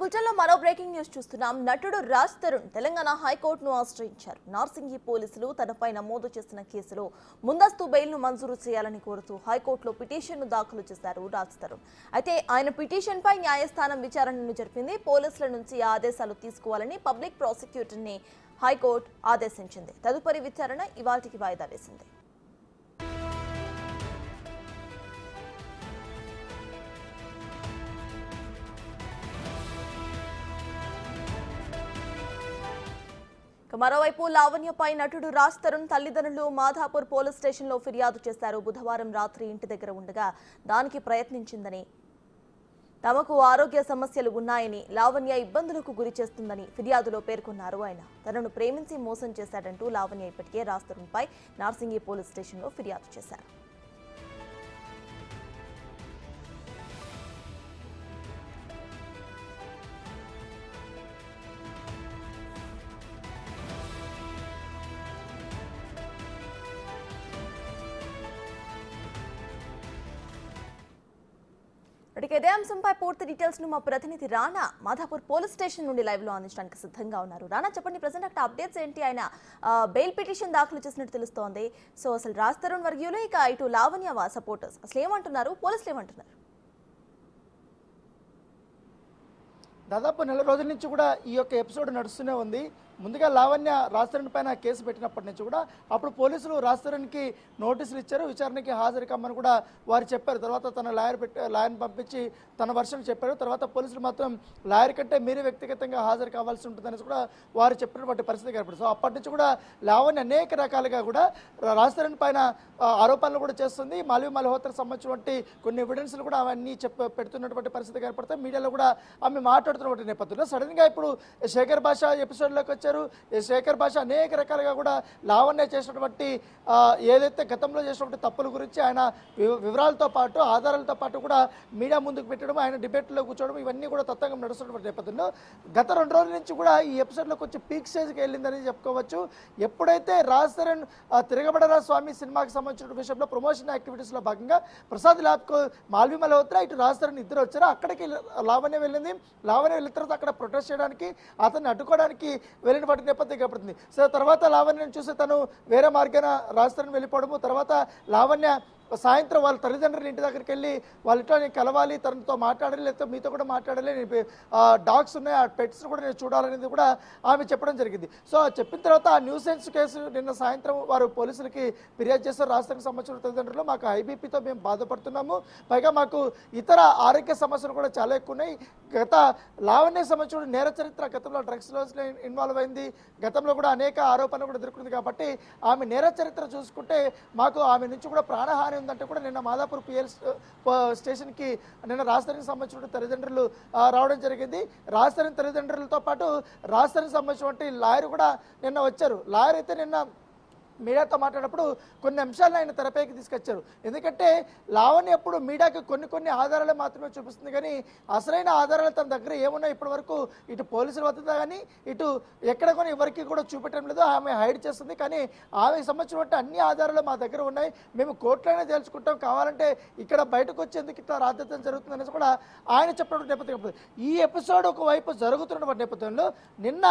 బులెటిన్లో మరో breaking news చూస్తున్నాం. నటుడు రాజ్ తరుణ్ తెలంగాణ హైకోర్టును ఆశ్రయించారు. నార్సింగి పోలీసులు తనపై నమోదు చేసిన కేసులో ముందస్తు బెయిల్ను మంజూరు చేయాలని కోరుతూ హైకోర్టులో పిటిషన్ను దాఖలు చేశారు రాజ్ తరుణ్. అయితే ఆయన పిటిషన్పై న్యాయస్థానం విచారణను జరిపింది. పోలీసుల నుంచి ఆదేశాలు తీసుకోవాలని పబ్లిక్ ప్రాసిక్యూటర్ని హైకోర్టు ఆదేశించింది. తదుపరి విచారణ ఇవాల్టికి వాయిదా వేసింది. మరోవైపు లావణ్యపై నటుడు రాజ్ తరుణ్ తల్లిదండ్రులు మాధాపూర్ పోలీస్ స్టేషన్లో ఫిర్యాదు చేశారు. బుధవారం రాత్రి ఇంటి దగ్గర ఉండగా దానికి ప్రయత్నించిందని, తమకు ఆరోగ్య సమస్యలు ఉన్నాయని, లావణ్య ఇబ్బందులకు గురి చేస్తుందని ఫిర్యాదులో పేర్కొన్నారు. ఆయన తనను ప్రేమించి మోసం చేశాడంటూ లావణ్య ఇప్పటికే రాజ్ తరుణ్పై నార్సింగి పోలీస్ స్టేషన్లో ఫిర్యాదు చేశారు. ఇదే అంశంపై పూర్తి డీటెయిల్స్ ను మా ప్రతినిధి రానా మాధాపూర్ పోలీస్ స్టేషన్ నుండి లైవ్ లో అందించడానికి సిద్ధంగా ఉన్నారు. రానా, చెప్పండి, ప్రెసెంట్ అక్కడ అప్డేట్స్ ఏంటి? ఆయన బెయిల్ పిటిషన్ దాఖలు చేసినట్టు తెలుస్తోంది. సో అసలు రాజ్ తరుణ్ వర్గీయులు ఇక ఇటు లావణ్య సపోర్టర్స్ అసలు ఏమంటున్నారు, పోలీసులు ఏమంటున్నారు? దాదాపు నెల రోజుల నుంచి కూడా ఈ యొక్క ఎపిసోడ్ నడుస్తూనే ఉంది. ముందుగా లావణ్య రాజ్ తరుణ్ పైన కేసు పెట్టినప్పటి నుంచి కూడా అప్పుడు పోలీసులు రాజ్ తరుణ్కి నోటీసులు ఇచ్చారు, విచారణకి హాజరు కమ్మని కూడా వారు చెప్పారు. తర్వాత తన లాయర్ని పంపించి తన వర్షన్ చెప్పారు. తర్వాత పోలీసులు మాత్రం లాయర్ కంటే మీరే వ్యక్తిగతంగా హాజరు కావాల్సి ఉంటుందని కూడా వారు చెప్పినటువంటి పరిస్థితి ఏర్పడింది. సో అప్పటి నుంచి కూడా లావణ్య అనేక రకాలుగా కూడా రాజ్ తరుణ్ పైన ఆరోపణలు కూడా చేస్తుంది. మాల్వి మల్హోత్రకు సంబంధించినటువంటి కొన్ని ఎవిడెన్స్లు కూడా అవన్నీ పెడుతున్నటువంటి పరిస్థితి ఏర్పడతాయి. మీడియాలో కూడా ఆమె మాట్లాడుతున్నటువంటి నేపథ్యంలో సడన్గా ఇప్పుడు శేఖర్ భాష ఎపిసోడ్లోకి వచ్చారు. శేఖర్ భాష అనేక రకాలుగా కూడా లావణ్య చేసినటువంటి ఏదైతే గతంలో చేసినటువంటి తప్పుల గురించి ఆయన వివరాలతో పాటు ఆధారాలతో పాటు కూడా మీడియా ముందుకు పెట్టడం, ఆయన డిబేట్లో కూర్చోవడం, ఇవన్నీ కూడా తత్వంగా నడుస్తున్నటువంటి నేపథ్యంలో గత 2 రోజుల నుంచి కూడా ఈ ఎపిసోడ్లో కొంచెం పీక్ స్టేజ్కి వెళ్ళిందని చెప్పుకోవచ్చు. ఎప్పుడైతే రాజ్ తరుణ్ తిరగబడరా స్వామి సినిమాకి సంబంధించిన విషయంలో ప్రమోషన్ యాక్టివిటీస్లో భాగంగా ప్రసాద్ ల్యాబ్కు మాల్వి మల్హోత్రా ఇటు రాజ్ తరుణ్ ఇద్దరు వచ్చారు. అక్కడికి లావణ్య వెళ్ళింది. లావణ్య వెళ్ళిన తర్వాత అక్కడ ప్రొటెస్ట్ చేయడానికి, అతన్ని అడ్డుకోవడానికి వెళ్ళిన వాటి నేపథ్యం ఏర్పడుతుంది. సో తర్వాత లావణ్యను చూసి తను వేరే మార్గాన రాజ్ తరుణ్ వెళ్ళిపోవడము, తర్వాత లావణ్య సాయంత్రం వాళ్ళ తల్లిదండ్రుల ఇంటి దగ్గరికి వెళ్ళి వాళ్ళ ఇంట్లో నేను కలవాలి, తనతో మాట్లాడాలి, లేకపోతే మీతో కూడా మాట్లాడాలి, డాగ్స్ ఉన్నాయి, ఆ పెట్స్ కూడా నేను చూడాలనేది కూడా ఆమె చెప్పడం జరిగింది. సో చెప్పిన తర్వాత ఆ న్యూసెన్స్ కేసు నిన్న సాయంత్రం వారు పోలీసులకి ఫిర్యాదు చేస్తారు. రాష్ట్రానికి సంబంధించిన తల్లిదండ్రులు మాకు ఐబీపీతో మేము బాధపడుతున్నాము, పైగా మాకు ఇతర ఆరోగ్య సమస్యలు కూడా చాలా ఎక్కువ ఉన్నాయి. గత లావణ్యకు సంబంధించిన నేర చరిత్ర, గతంలో డ్రగ్స్లో ఇన్వాల్వ్ అయింది, గతంలో కూడా అనేక ఆరోపణలు కూడా ఎదుర్కొంది. కాబట్టి ఆమె నేర చరిత్ర చూసుకుంటే మాకు ఆమె నుంచి కూడా ప్రాణహాని ఉందంటే కూడా నిన్న మాదాపూర్ పిఎల్ స్టేషన్కి నిన్న రాజ్ తరుణ్కి సంబంధించిన తల్లిదండ్రులు రావడం జరిగింది. రాజ్ తరుణ్ తల్లిదండ్రులతో పాటు రాజ్ తరుణ్కి సంబంధించినటువంటి లాయర్ కూడా నిన్న వచ్చారు. లాయర్ అయితే నిన్న మీడియాతో మాట్లాడినప్పుడు కొన్ని అంశాలను ఆయన తెరపైకి తీసుకొచ్చారు. ఎందుకంటే లావణ్య ఎప్పుడు మీడియాకి కొన్ని ఆధారాలు మాత్రమే చూపిస్తుంది, కానీ అసలైన ఆధారాలు తన దగ్గర ఏమున్నాయి ఇప్పటి వరకు ఇటు పోలీసుల వద్ద కానీ ఇటు ఎక్కడ కూడా ఎవరికి కూడా చూపెట్టడం లేదు. ఆమె హైడ్ చేస్తుంది. కానీ ఆమెకు సంబంధించినటువంటి అన్ని ఆధారాలు మా దగ్గర ఉన్నాయి, మేము కోర్టులోనే తెలుసుకుంటాం, కావాలంటే ఇక్కడ బయటకు వచ్చేందుకు ఇట్లా రాద్యతం జరుగుతుందనేసి కూడా ఆయన చెప్పడం నేపథ్యం. ఈ ఎపిసోడ్ ఒకవైపు జరుగుతున్న నేపథ్యంలో నిన్న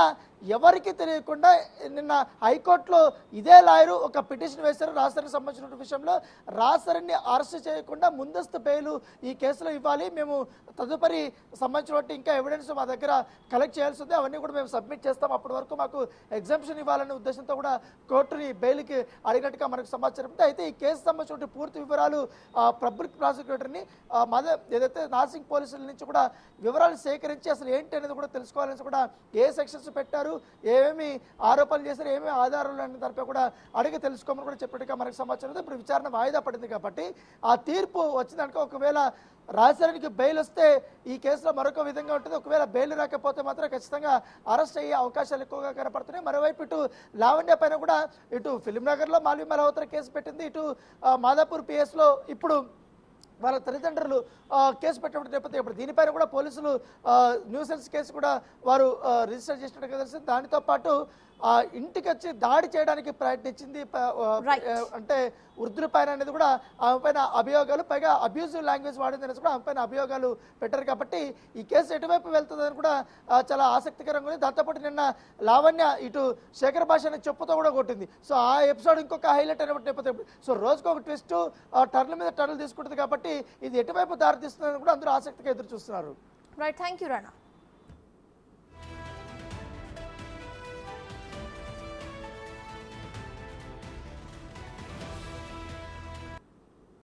ఎవరికి తెలియకుండా నిన్న హైకోర్టులో ఇదే లాయరు ఒక పిటిషన్ వేశారు రాజ్ తరుణ్కి సంబంధించిన విషయంలో. రాజ్ తరుణ్ని అరెస్ట్ చేయకుండా ముందస్తు బెయిల్ ఈ కేసులో ఇవ్వాలి, మేము తదుపరి సంబంధించినటువంటి ఇంకా ఎవిడెన్స్ మా దగ్గర కలెక్ట్ చేయాల్సి ఉంది, అవన్నీ కూడా మేము సబ్మిట్ చేస్తాం, అప్పటి వరకు మాకు ఎగ్జామ్షన్ ఇవ్వాలనే ఉద్దేశంతో కూడా కోర్టుని బెయిల్కి అడిగినట్టుగా మనకు సమాచారం ఉంది. అయితే ఈ కేసు సంబంధించిన పూర్తి వివరాలు పబ్లిక్ ప్రాసిక్యూటర్ని ఏదైతే నార్సింగ్ పోలీసుల నుంచి కూడా వివరాలు సేకరించి అసలు ఏంటి అనేది కూడా తెలుసుకోవాలని కూడా ఏ సెక్షన్స్ పెట్టారు, ఏమేమి ఆరోపణలు చేశారు, ఏమేమి ఆధారాలు అనే దానిపై కూడా అడిగి తెలుసుకోమని కూడా చెప్పినట్టుగా మనకు సమాచారం. ఇప్పుడు విచారణ వాయిదా పడింది కాబట్టి ఆ తీర్పు వచ్చిందనుకో ఒకవేళ రాజ్ తరుణ్కి బెయిల్ వస్తే ఈ కేసులో మరొక విధంగా ఉంటుంది, ఒకవేళ బెయిల్ రాకపోతే మాత్రం ఖచ్చితంగా అరెస్ట్ అయ్యే అవకాశాలు ఎక్కువగా కనపడుతున్నాయి. మరోవైపు ఇటు లావణ్య పైన కూడా ఇటు ఫిలింనగర్లో మాల్వి మల్హోత్రా కేసు పెట్టింది, ఇటు మాదాపూర్ పిఎస్లో ఇప్పుడు వాళ్ళ తల్లిదండ్రులు కేసు పెట్టినప్పుడు నేపథ్యం. ఇప్పుడు దీనిపైన కూడా పోలీసులు న్యూసెన్స్ కేసు కూడా వారు రిజిస్టర్ చేసినట్టుగా తెలిసింది. దానితో పాటు ఆ ఇంటికి వచ్చి దాడి చేయడానికి ప్రయత్నించింది. అంటే వృద్ధుల పైన అనేది కూడా ఆమె పైన అభియోగాలు, పైగా అబ్యూజివ్ లాంగ్వేజ్ వాడింది అనేసి కూడా ఆమె పైన అభియోగాలు పెట్టారు. కాబట్టి ఈ కేసు ఎటువైపు వెళ్తుందని కూడా చాలా ఆసక్తికరంగా ఉంది. దాంతోపాటు నిన్న లావణ్య ఇటు శేఖర్ భాషని చెప్పుతో కూడా కొట్టింది. సో ఆ ఎపిసోడ్ ఇంకొక హైలైట్ అయినప్పుడు నేపథ్యం. సో రోజుకు ఒక ట్విస్ట్, టర్న్ మీద టర్న్లు తీసుకుంటుంది. కాబట్టి ఇది ఎటువైపు దారి తీస్తుందని కూడా అందరూ ఆసక్తిగా ఎదురు చూస్తున్నారు. Right, thank you Rana.